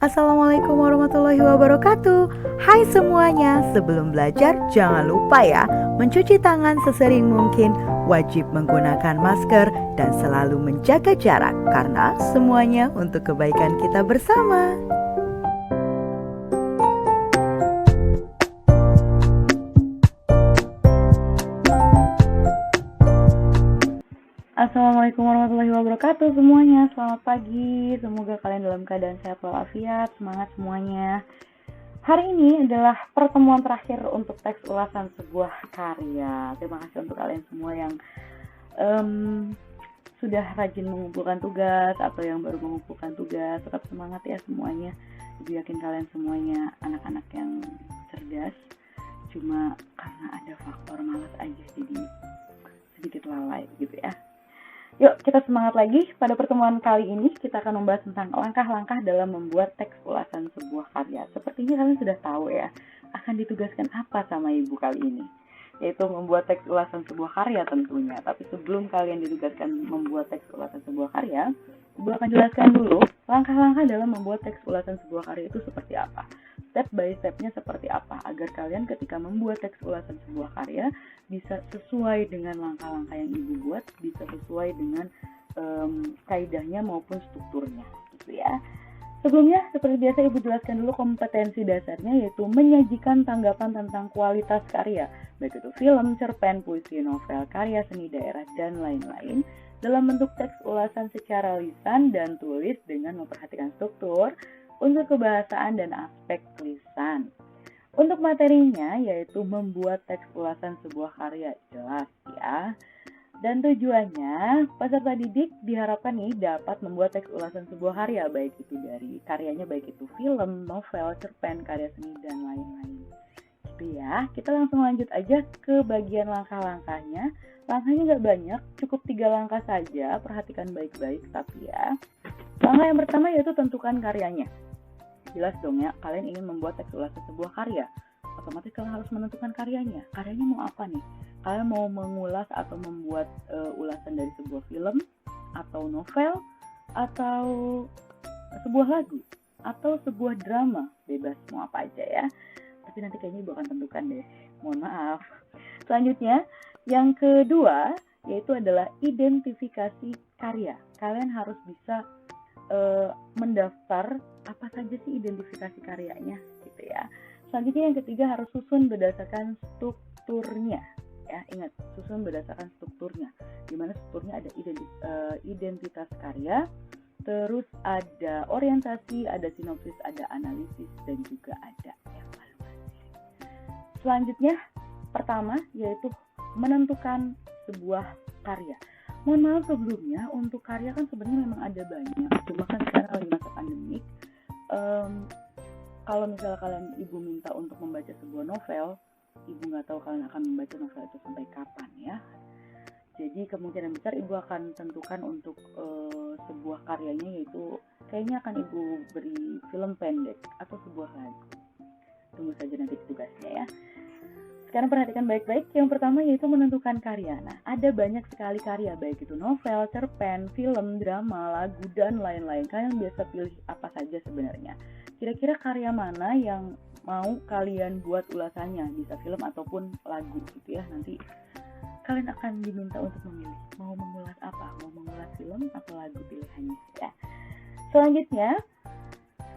Assalamualaikum warahmatullahi wabarakatuh. Hai semuanya, sebelum belajar jangan lupa ya mencuci tangan sesering mungkin, wajib menggunakan masker dan selalu menjaga jarak karena semuanya untuk kebaikan kita bersama. Assalamualaikum warahmatullahi wabarakatuh semuanya. Selamat pagi. Semoga kalian dalam keadaan sehat walafiat. Semangat semuanya. Hari ini adalah pertemuan terakhir untuk teks ulasan sebuah karya. Terima kasih untuk kalian semua yang sudah rajin mengumpulkan tugas atau yang baru mengumpulkan tugas. Tetap semangat ya semuanya. Ibu yakin kalian semuanya anak-anak yang cerdas. Cuma karena ada faktor malas aja jadi sedikit lalai gitu ya. Yuk kita semangat lagi. Pada pertemuan kali ini kita akan membahas tentang langkah-langkah dalam membuat teks ulasan sebuah karya. Sepertinya kalian sudah tahu ya, akan ditugaskan apa sama ibu kali ini, yaitu membuat teks ulasan sebuah karya tentunya. Tapi sebelum kalian ditugaskan membuat teks ulasan sebuah karya, ibu akan jelaskan dulu langkah-langkah dalam membuat teks ulasan sebuah karya itu seperti apa. Step by stepnya seperti apa, agar kalian ketika membuat teks ulasan sebuah karya bisa sesuai dengan langkah-langkah yang ibu buat, bisa sesuai dengan kaidahnya maupun strukturnya gitu ya. Sebelumnya, seperti biasa ibu jelaskan dulu kompetensi dasarnya, yaitu menyajikan tanggapan tentang kualitas karya, baik itu film, cerpen, puisi, novel, karya seni daerah, dan lain-lain, dalam bentuk teks ulasan secara lisan dan tulis dengan memperhatikan struktur, unsur kebahasaan, dan aspek tulisan. Untuk materinya, yaitu membuat teks ulasan sebuah karya, jelas ya. Dan tujuannya, peserta didik diharapkan nih dapat membuat teks ulasan sebuah karya, baik itu dari karyanya, baik itu film, novel, cerpen, karya seni, dan lain-lain. Gitu ya, kita langsung lanjut aja ke bagian langkah-langkahnya. Langkahnya nggak banyak, cukup 3 langkah saja, perhatikan baik-baik tapi ya. Langkah yang pertama yaitu tentukan karyanya. Jelas dong ya, kalian ingin membuat teks ulasan sebuah karya, otomatis kalian harus menentukan karyanya. Karyanya mau apa nih? Kalian mau mengulas atau membuat ulasan dari sebuah film, atau novel, atau sebuah lagu, atau sebuah drama, bebas mau apa aja ya. Tapi nanti kayaknya ibu akan tentukan deh, mohon maaf. Selanjutnya, yang kedua yaitu adalah identifikasi karya. Kalian harus bisa mendaftar apa saja sih identifikasi karyanya gitu ya. Selanjutnya yang ketiga harus susun berdasarkan strukturnya ya. Ingat, susun berdasarkan strukturnya, dimana strukturnya ada identitas karya, terus ada orientasi, ada sinopsis, ada analisis, dan juga ada evaluasi. Selanjutnya pertama yaitu menentukan sebuah karya. Mohon maaf sebelumnya, untuk karya kan sebenarnya memang ada banyak, cuma kan sekarang lagi masa pandemik. Kalau misalnya kalian ibu minta untuk membaca sebuah novel, ibu nggak tahu kalian akan membaca novel itu sampai kapan ya. Jadi kemungkinan besar ibu akan tentukan untuk sebuah karyanya, yaitu kayaknya akan ibu beri film pendek atau sebuah lagu. Tunggu saja nanti tugasnya ya. Sekarang perhatikan baik-baik. Yang pertama yaitu menentukan karya. Nah, ada banyak sekali karya, baik itu novel, cerpen, film, drama, lagu, dan lain-lain. Kalian biasa pilih apa saja sebenarnya. Kira-kira karya mana yang mau kalian buat ulasannya, bisa film ataupun lagu gitu ya. Nanti kalian akan diminta untuk memilih, mau mengulas apa, mau mengulas film atau lagu pilihannya ya. Selanjutnya,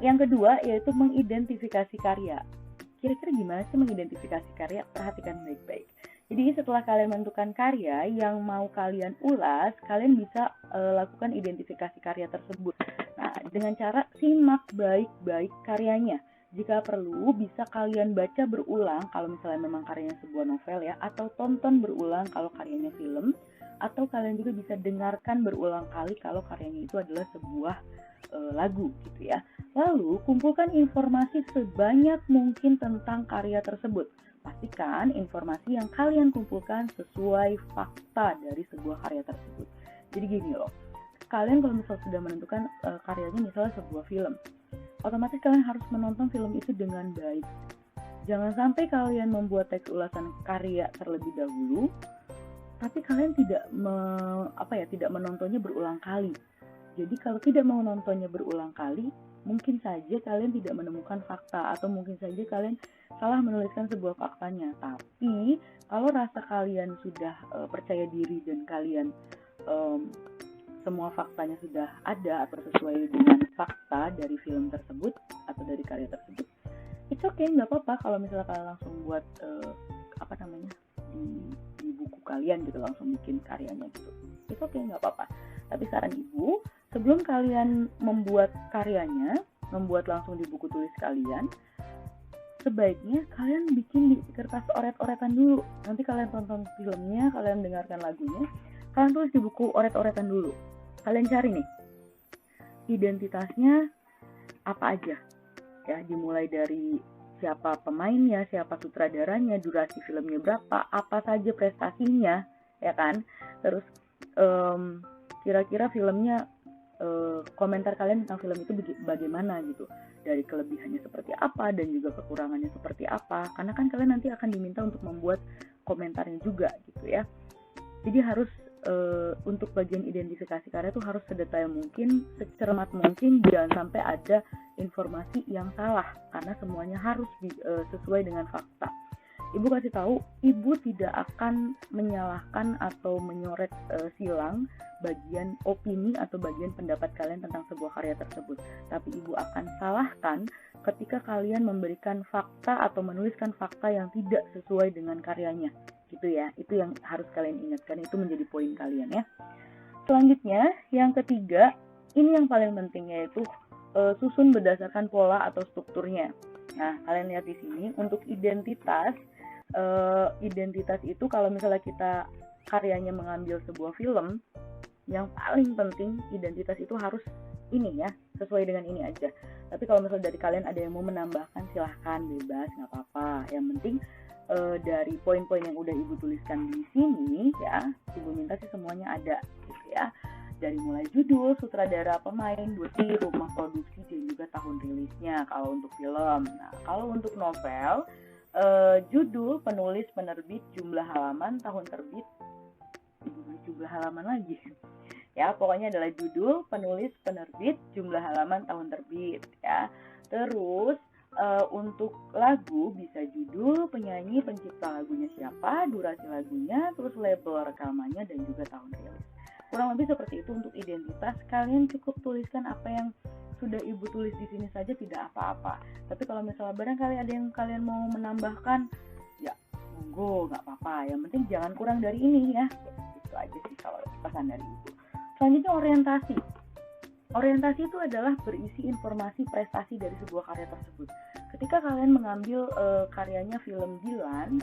yang kedua yaitu mengidentifikasi karya. Kira-kira gimana sih mengidentifikasi karya? Perhatikan baik-baik. Jadi setelah kalian menentukan karya yang mau kalian ulas, kalian bisa lakukan identifikasi karya tersebut. Nah, dengan cara simak baik-baik karyanya. Jika perlu, bisa kalian baca berulang kalau misalnya memang karyanya sebuah novel ya, atau tonton berulang kalau karyanya film, atau kalian juga bisa dengarkan berulang kali kalau karyanya itu adalah sebuah lagu gitu ya. Lalu kumpulkan informasi sebanyak mungkin tentang karya tersebut. Pastikan informasi yang kalian kumpulkan sesuai fakta dari sebuah karya tersebut. Jadi gini loh, kalian kalau misalnya sudah menentukan karyanya misalnya sebuah film, otomatis kalian harus menonton film itu dengan baik. Jangan sampai kalian membuat teks ulasan karya terlebih dahulu, tapi kalian tidak menontonnya berulang kali. Jadi kalau tidak mau nontonnya berulang kali, mungkin saja kalian tidak menemukan fakta, atau mungkin saja kalian salah menuliskan sebuah faktanya. Tapi kalau rasa kalian sudah percaya diri dan kalian semua faktanya sudah ada atau sesuai dengan fakta dari film tersebut atau dari karya tersebut, it's okay, nggak apa-apa kalau misalnya kalian langsung buat di buku kalian gitu, langsung bikin karyanya gitu, it's okay, nggak apa-apa. Tapi saran ibu, sebelum kalian membuat karyanya, membuat langsung di buku tulis kalian, sebaiknya kalian bikin di kertas oret-oretan dulu. Nanti kalian tonton filmnya, kalian dengarkan lagunya, kalian tulis di buku oret-oretan dulu. Kalian cari nih identitasnya apa aja, ya, dimulai dari siapa pemainnya, siapa sutradaranya, durasi filmnya berapa, apa saja prestasinya, ya kan. Terus kira-kira filmnya, komentar kalian tentang film itu bagaimana gitu, dari kelebihannya seperti apa dan juga kekurangannya seperti apa, karena kan kalian nanti akan diminta untuk membuat komentarnya juga gitu ya. Jadi harus untuk bagian identifikasi karya itu harus sedetail mungkin, secermat mungkin, jangan sampai ada informasi yang salah, karena semuanya harus sesuai dengan fakta. Ibu kasih tahu, ibu tidak akan menyalahkan atau menyoret silang bagian opini atau bagian pendapat kalian tentang sebuah karya tersebut. Tapi ibu akan salahkan ketika kalian memberikan fakta atau menuliskan fakta yang tidak sesuai dengan karyanya. Gitu ya, itu yang harus kalian ingatkan, itu menjadi poin kalian ya. Selanjutnya, yang ketiga, ini yang paling penting, yaitu susun berdasarkan pola atau strukturnya. Nah, kalian lihat di sini untuk identitas itu kalau misalnya kita karyanya mengambil sebuah film, yang paling penting identitas itu harus ini ya, sesuai dengan ini aja. Tapi kalau misalnya dari kalian ada yang mau menambahkan, silahkan, bebas, nggak apa-apa. Yang penting dari poin-poin yang udah ibu tuliskan di sini ya, ibu minta sih semuanya ada gitu ya. Dari mulai judul, sutradara, pemain, durasi, rumah produksi, dan juga tahun rilisnya kalau untuk film. Nah, kalau untuk novel, judul, penulis, penerbit, jumlah halaman, tahun terbit, jumlah halaman lagi ya, pokoknya adalah judul, penulis, penerbit, jumlah halaman, tahun terbit ya. Terus untuk lagu bisa judul, penyanyi, pencipta lagunya siapa, durasi lagunya, terus label rekamannya, dan juga tahun rilis. Kurang lebih seperti itu untuk identitas. Kalian cukup tuliskan apa yang sudah ibu tulis di sini saja, tidak apa-apa. Tapi kalau misalnya barangkali ada yang kalian mau menambahkan, ya monggo, nggak apa-apa. Yang penting jangan kurang dari ini ya. Itu aja sih kalau pesan dari ibu. Selanjutnya orientasi. Orientasi itu adalah berisi informasi prestasi dari sebuah karya tersebut. Ketika kalian mengambil karyanya film Dilan,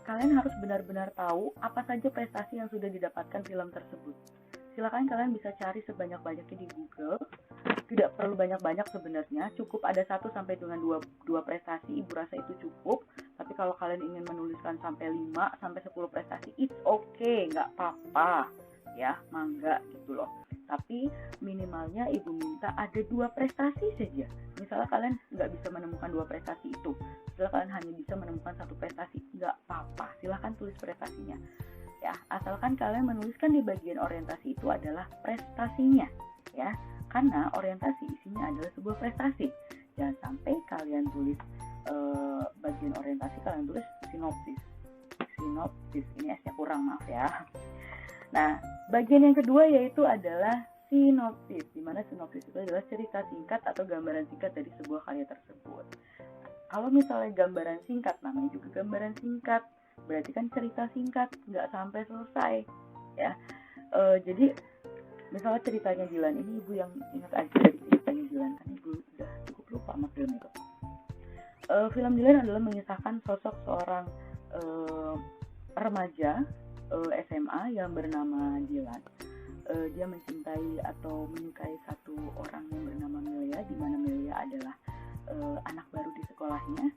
kalian harus benar-benar tahu apa saja prestasi yang sudah didapatkan film tersebut. Silakan kalian bisa cari sebanyak-banyaknya di Google. Tidak perlu banyak-banyak sebenarnya, cukup ada 1 sampai dengan 2 prestasi, ibu rasa itu cukup. Tapi kalau kalian ingin menuliskan sampai 5 sampai 10 prestasi, it's okay, nggak apa-apa ya, mangga gitu loh. Tapi minimalnya ibu minta ada 2 prestasi saja. Misalnya kalian nggak bisa menemukan 2 prestasi itu, misalnya kalian hanya bisa menemukan 1 prestasi, nggak apa-apa, silahkan tulis prestasinya ya, asalkan kalian menuliskan di bagian orientasi itu adalah prestasinya ya, karena orientasi isinya adalah sebuah prestasi. Jangan sampai kalian tulis bagian orientasi, kalian tulis sinopsis, ini S-nya kurang, maaf ya. Nah, bagian yang kedua yaitu adalah sinopsis, di mana sinopsis itu adalah cerita singkat atau gambaran singkat dari sebuah karya tersebut. Kalau misalnya gambaran singkat, namanya juga gambaran singkat, berarti kan cerita singkat, nggak sampai selesai ya. Jadi misalnya ceritanya Dilan, ini ibu yang ingat aja dari ceritanya Dilan, kan ibu udah cukup lupa sama film itu. Film Dilan adalah mengisahkan sosok seorang remaja SMA yang bernama Dilan. Dia mencintai atau menyukai satu orang yang bernama Melia, di mana Melia adalah anak baru di sekolahnya,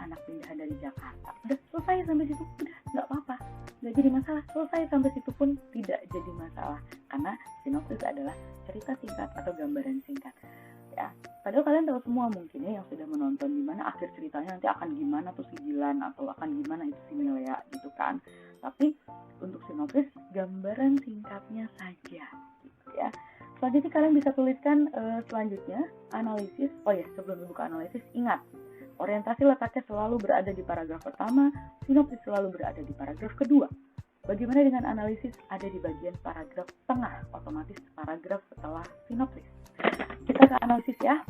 anak pindahan dari Jakarta. Udah selesai sampai situ, udah nggak apa-apa, nggak jadi masalah. Selesai sampai situ pun tidak jadi masalah, karena sinopsis adalah cerita singkat atau gambaran singkat ya. Padahal kalian tahu semua mungkin ya yang sudah menonton, gimana akhir ceritanya nanti akan gimana tuh si Dilan, atau akan gimana itu si Melia gitu kan. Tapi untuk sinopsis gambaran singkatnya saja gitu ya. Selanjutnya kalian bisa tuliskan selanjutnya analisis. Oh ya, sebelum dibuka analisis, ingat orientasi letaknya selalu berada di paragraf pertama, sinopsis selalu berada di paragraf kedua. Bagaimana dengan analisis ada di bagian paragraf tengah, otomatis paragraf setelah sinopsis. Kita ke analisis ya.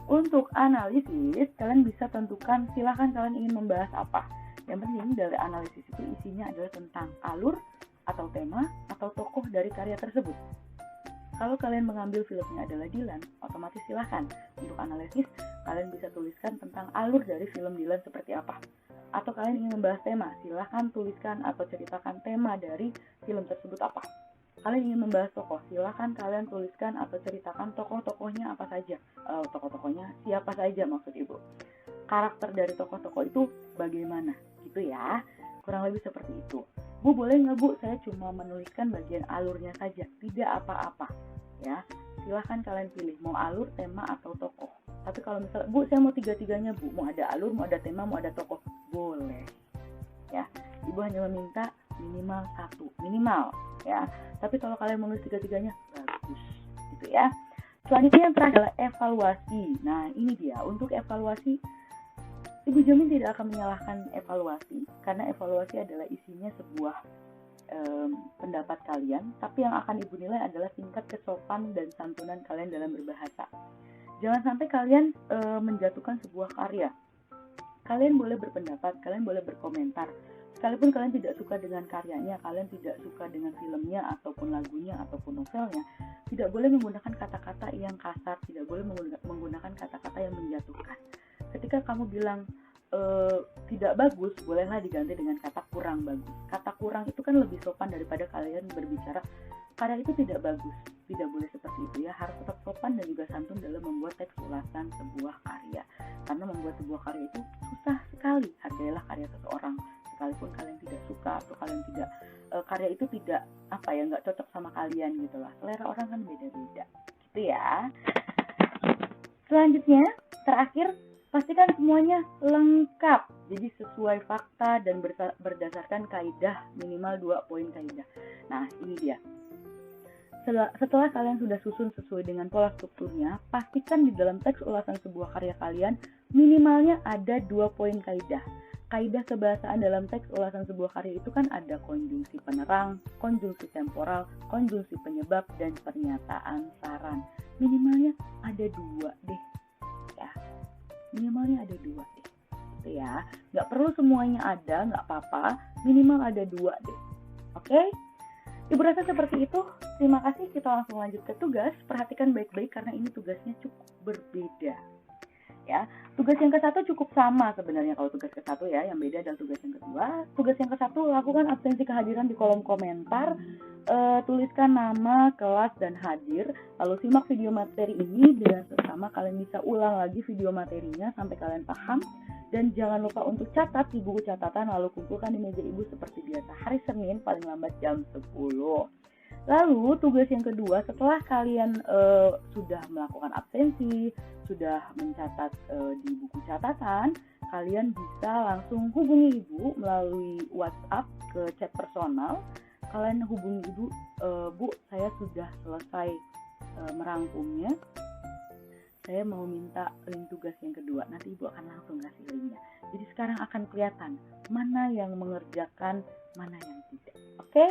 Untuk analisis, kalian bisa tentukan silahkan kalian ingin membahas apa. Yang penting dari analisis itu isinya adalah tentang alur, atau tema, atau tokoh dari karya tersebut. Kalau kalian mengambil filmnya adalah Dylan, otomatis silahkan untuk analisis kalian bisa tuliskan tentang alur dari film Dylan seperti apa. Atau kalian ingin membahas tema, silahkan tuliskan atau ceritakan tema dari film tersebut apa. Kalian ingin membahas tokoh, silahkan kalian tuliskan atau ceritakan tokoh-tokohnya apa saja. Tokoh-tokohnya siapa saja maksud ibu. Karakter dari tokoh-tokoh itu bagaimana, gitu ya. Kurang lebih seperti itu. Bu, boleh nggak Bu, saya cuma menuliskan bagian alurnya saja, tidak apa-apa. Ya, silahkan kalian pilih mau alur, tema, atau tokoh. Tapi kalau misalnya, Bu, saya mau tiga-tiganya Bu, mau ada alur, mau ada tema, mau ada tokoh, boleh. Ya, ibu hanya meminta minimal 1, minimal ya. Tapi kalau kalian menulis tiga-tiganya, bagus, gitu ya. Selanjutnya yang terakhir adalah evaluasi. Nah, ini dia, untuk evaluasi, Ibu jamin tidak akan menyalahkan evaluasi, karena evaluasi adalah isinya sebuah pendapat kalian, tapi yang akan ibu nilai adalah tingkat kesopan dan santunan kalian dalam berbahasa. Jangan sampai kalian menjatuhkan sebuah karya. Kalian boleh berpendapat, kalian boleh berkomentar. Sekalipun kalian tidak suka dengan karyanya, kalian tidak suka dengan filmnya, ataupun lagunya, ataupun novelnya, tidak boleh menggunakan kata-kata yang kasar, tidak boleh menggunakan kata-kata yang menjatuhkan. Ketika kamu bilang tidak bagus, bolehlah diganti dengan kata kurang bagus. Kata kurang itu kan lebih sopan daripada kalian berbicara karya itu tidak bagus. Tidak boleh seperti itu ya, harus tetap sopan dan juga santun dalam membuat teks ulasan sebuah karya. Karena membuat sebuah karya itu susah sekali. Hargailah karya seseorang, sekalipun kalian tidak suka atau kalian tidak karya itu tidak nggak cocok sama kalian gitu lah. Selera orang kan beda-beda, gitu ya. Selanjutnya, terakhir, pastikan semuanya lengkap, jadi sesuai fakta dan berdasarkan kaidah, minimal 2 poin kaidah. Nah, ini dia. Setelah kalian sudah susun sesuai dengan pola strukturnya, pastikan di dalam teks ulasan sebuah karya kalian minimalnya ada 2 poin kaidah. Kaidah kebahasaan dalam teks ulasan sebuah karya itu kan ada konjungsi penerang, konjungsi temporal, konjungsi penyebab, dan pernyataan saran. Minimalnya ada 2 deh. Minimalnya ada 2 deh, gitu ya. Nggak perlu semuanya ada, nggak apa-apa, minimal ada 2 deh. Oke? Ibu rasa seperti itu. Terima kasih, kita langsung lanjut ke tugas. Perhatikan baik-baik karena ini tugasnya cukup berbeda. Ya, tugas yang ke-1 cukup sama sebenarnya kalau tugas ke-1 ya, yang beda adalah tugas yang kedua. Tugas yang ke-1, lakukan absensi kehadiran di kolom komentar, tuliskan nama, kelas, dan hadir, lalu simak video materi ini dengan seksama. Kalian bisa ulang lagi video materinya sampai kalian paham, dan jangan lupa untuk catat di buku catatan, lalu kumpulkan di meja ibu seperti biasa hari Senin paling lambat jam 10. Lalu tugas yang kedua, setelah kalian sudah melakukan absensi, sudah mencatat di buku catatan, kalian bisa langsung hubungi ibu melalui WhatsApp ke chat personal. Kalian hubungi ibu, Bu, saya sudah selesai merangkumnya, saya mau minta link tugas yang kedua. Nanti ibu akan langsung kasih linknya. Jadi sekarang akan kelihatan mana yang mengerjakan, mana yang tidak. Oke?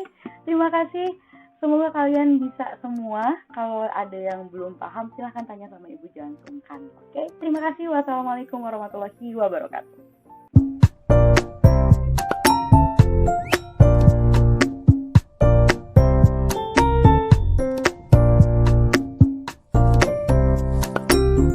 Terima kasih. Semoga kalian bisa semua. Kalau ada yang belum paham, silahkan tanya sama ibu, jangan sungkan. Oke? Terima kasih. Wassalamualaikum warahmatullahi wabarakatuh.